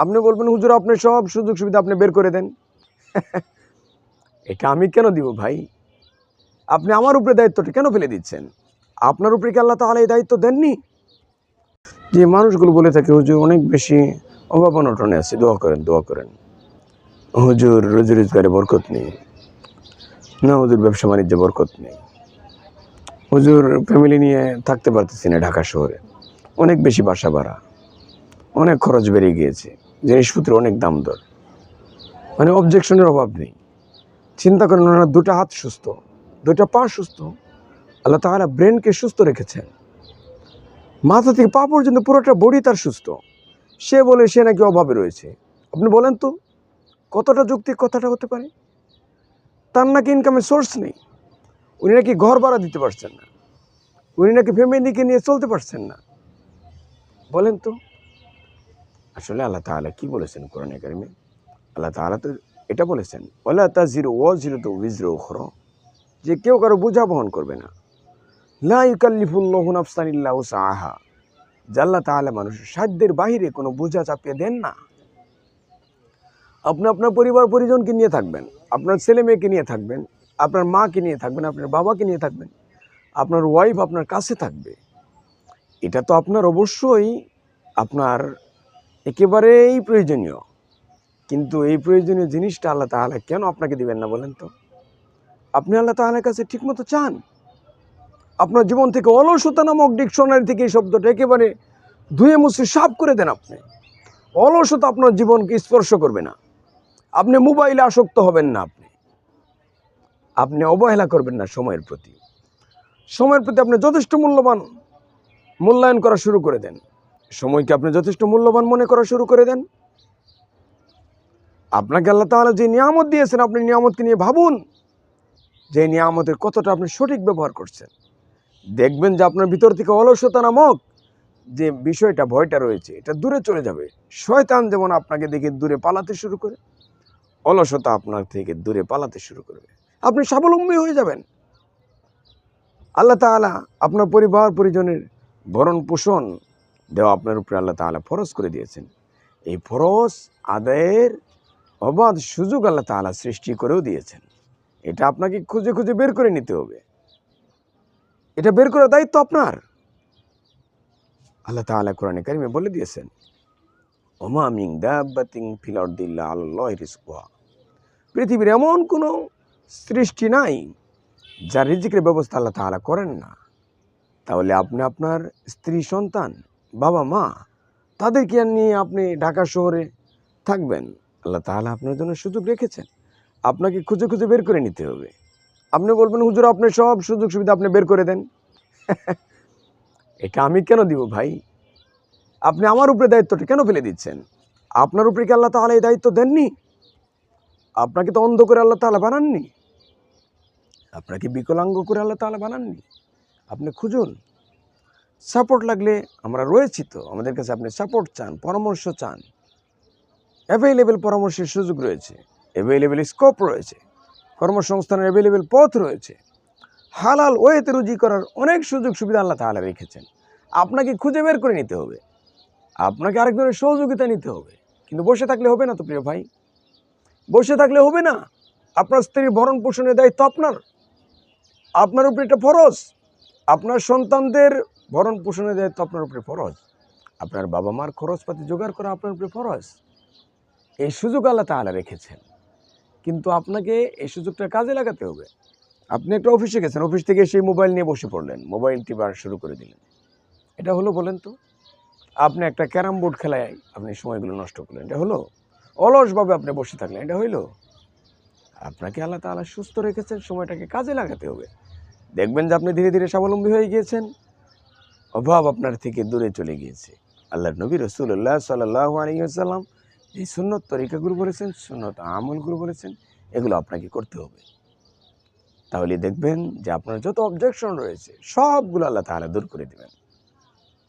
আপনি বলবেন হুজুর আপনি সব সুযোগ সুবিধা আপনি বের করে দেন। এটা আমি কেন দিব ভাই? আপনি আমার উপরে দায়িত্বটা কেন ফেলে দিচ্ছেন? আপনার উপরে কি আল্লাহ তাআলা এই দায়িত্ব দেননি? যে মানুষগুলো বলে থাকে হুজুর অনেক বেশি অভাব অনটনে আছে, দোয়া করেন দোয়া করেন। হুজুর রুজি রোজগারে বরকত নেই, না হুজুর ব্যবসা বাণিজ্যে বরকত নেই, হুজুর ফ্যামিলি নিয়ে থাকতে পারতেছি না ঢাকা শহরে, অনেক বেশি বাসা ভাড়া, অনেক খরচ বেড়ে গিয়েছে, জিনিসপত্রের অনেক দাম দর, মানে অবজেকশনের অভাব নেই। চিন্তা করেন ওনার দুটো হাত সুস্থ, দুটো পা সুস্থ, আল্লাহ তাআলা ব্রেনকে সুস্থ রেখেছেন, মাথা থেকে পা পর্যন্ত পুরোটা বডি তার সুস্থ, সে বলে সে নাকি অভাবে রয়েছে। আপনি বলেন তো কতটা যৌক্তিক কথাটা হতে পারে? তার নাকি ইনকামের সোর্স নেই, উনি নাকি ঘর ভাড়া দিতে পারছেন না, উনি নাকি ফ্যামিলিকে নিয়ে চলতে পারছেন না। বলেন তো আসলে আল্লাহ তাআলা কি বলেছেন কোরআনে কারিমে? আল্লাহ তাআলা তো এটা বলেছেন ওয়ালা তাজিরু ওয়াজিরাতু উযরা উখরা, যে কেউ কারো বোঝা বহন করবে না। লা ইউকাল্লিফুল্লাহু নাফসান ইল্লা উসআহা, যে আল্লাহ তাআলা মানুষের সাধ্যের বাইরে কোনো বোঝা চাপিয়ে দেন না। আপনি আপনার পরিবার পরিজনকে নিয়ে থাকবেন, আপনার ছেলে মেয়েকে নিয়ে থাকবেন, আপনার মাকে নিয়ে থাকবেন, আপনার বাবাকে নিয়ে থাকবেন, আপনার ওয়াইফ আপনার কাছে থাকবে। এটা তো আপনার অবশ্যই আপনার একেবারেই প্রয়োজনীয়, কিন্তু এই প্রয়োজনীয় জিনিসটা আল্লাহ তাআলা কেন আপনাকে দিবেন না বলেন তো? আপনি আল্লাহ তাআলার কাছে ঠিকমতো চান। আপনার জীবন থেকে অলসতা নামক ডিকশনারি থেকে এই শব্দটা একেবারে ধুয়ে মুছে সাফ করে দেন আপনি। অলসতা আপনার জীবনকে স্পর্শ করবে না। আপনি মোবাইলে আসক্ত হবেন না, আপনি অবহেলা করবেন না সময়ের প্রতি। সময়ের প্রতি আপনি যথেষ্ট মূল্যায়ন করা শুরু করে দেন। সময়কে আপনি যথেষ্ট মূল্যবান মনে করা শুরু করে দেন। আপনাকে আল্লাহ তাআলা যে নিয়ামত দিয়েছেন, আপনি নিয়ামতকে নিয়ে ভাবুন যে নিয়ামতের কতটা আপনি সঠিক ব্যবহার করছেন। দেখবেন যে আপনার ভিতর থেকে অলসতা নামক যে বিষয়টা, ভয়টা রয়েছে, এটা দূরে চলে যাবে। শয়তান যেমন আপনাকে দেখে দূরে পালাতে শুরু করে, অলসতা আপনার থেকে দূরে পালাতে শুরু করবে, আপনি স্বাবলম্বী হয়ে যাবেন। আল্লাহ তাআলা আপনার পরিবার পরিজনের ভরণ পোষণ দেওয়া আপনার উপরে আল্লাহ তাআলা ফরজ করে দিয়েছেন। এই ফরজ আদায়ের অবাধ সুযোগ আল্লাহ তাআলা সৃষ্টি করেও দিয়েছেন। এটা আপনাকে খুঁজে খুঁজে বের করে নিতে হবে, এটা বের করার দায়িত্ব আপনার। আল্লাহ তাআলা কোরআনে কারিমে বলে দিয়েছেন ওমা মিন দাব্বাতিন ফিল আরদি ইল্লা আলাল্লাহি রিজকুহা, পৃথিবীর এমন কোনো সৃষ্টি নাই যার রিজিকের ব্যবস্থা আল্লাহ তাআলা করেন না। তাহলে আপনি আপনার স্ত্রী সন্তান বাবা মা তাদেরকে নিয়ে আপনি ঢাকা শহরে থাকবেন, আল্লাহ তাআলা আপনার জন্য সুযোগ রেখেছেন, আপনাকে খুঁজে খুঁজে বের করে নিতে হবে। আপনি বলবেন হুজুর আপনি সব সুযোগ সুবিধা আপনি বের করে দেন। এটা আমি কেন দিব ভাই? আপনি আমার উপরে দায়িত্বটা কেন ফেলে দিচ্ছেন? আপনার উপরে কি আল্লাহ তাআলা এই দায়িত্ব দেননি? আপনাকে তো অন্ধ করে আল্লাহ তাআলা বানাননি, আপনাকে বিকলাঙ্গ করে আল্লাহ তাআলা বানাননি। আপনি খুঁজুন, সাপোর্ট লাগলে আমরা রয়েছি তো, আমাদের কাছে আপনি সাপোর্ট চান, পরামর্শ চান, অ্যাভেলেবেল পরামর্শের সুযোগ রয়েছে, অ্যাভেলেবেল স্কোপ রয়েছে, কর্মসংস্থানের অ্যাভেলেবেল পথ রয়েছে, হালাল ওয়েতে রুজি করার অনেক সুযোগ সুবিধা আল্লাহ তাআলা রেখেছেন। আপনাকে খুঁজে বের করে নিতে হবে, আপনাকে আরেকজনের সহযোগিতা নিতে হবে। কিন্তু বসে থাকলে হবে না তো প্রিয় ভাই, বসে থাকলে হবে না। আপনার স্ত্রীর ভরণ পোষণের দায়িত্ব আপনার, আপনার উপরে এটা ফরজ। আপনার সন্তানদের ভরণ পোষণের দায়িত্ব আপনার উপরে ফরজ। আপনার বাবা মার খরচপাতি জোগাড় করা আপনার উপরে ফরজ। এই সুযোগ আল্লাহ তাআলা রেখেছেন, কিন্তু আপনাকে এই সুযোগটা কাজে লাগাতে হবে। আপনি একটা অফিসে গেছেন, অফিস থেকে সেই মোবাইল নিয়ে বসে পড়লেন, মোবাইল টিপা শুরু করে দিলেন। এটা হলো বলেন তো? আপনি একটা ক্যারাম বোর্ড খেলায় আপনি সময়গুলো নষ্ট করলেন, এটা হলো? অলসভাবে আপনি বসে থাকলেন, এটা হইল? আপনাকে আল্লাহ তাআলা সুস্থ রেখেছেন, সময়টাকে কাজে লাগাতে হবে। দেখবেন যে আপনি ধীরে ধীরে স্বাবলম্বী হয়ে গিয়েছেন, অভাব আপনার থেকে দূরে চলে গিয়েছে। আল্লাহর নবী রাসূলুল্লাহ সাল্লাল্লাহু আলাইহি ওয়াসাল্লাম এই সুন্নত তরিকাগুলো বলেছেন, সুন্নত আমলগুলো বলেছেন, এগুলো আপনাকে করতে হবে। তাহলে দেখবেন যে আপনার যত অবজেকশন রয়েছে সবগুলো আল্লাহ তাআলা দূর করে দেবেন।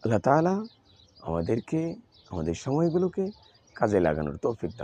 আল্লাহ তাআলা আমাদেরকে আমাদের সময়গুলোকে কাজে লাগানোর তৌফিক দান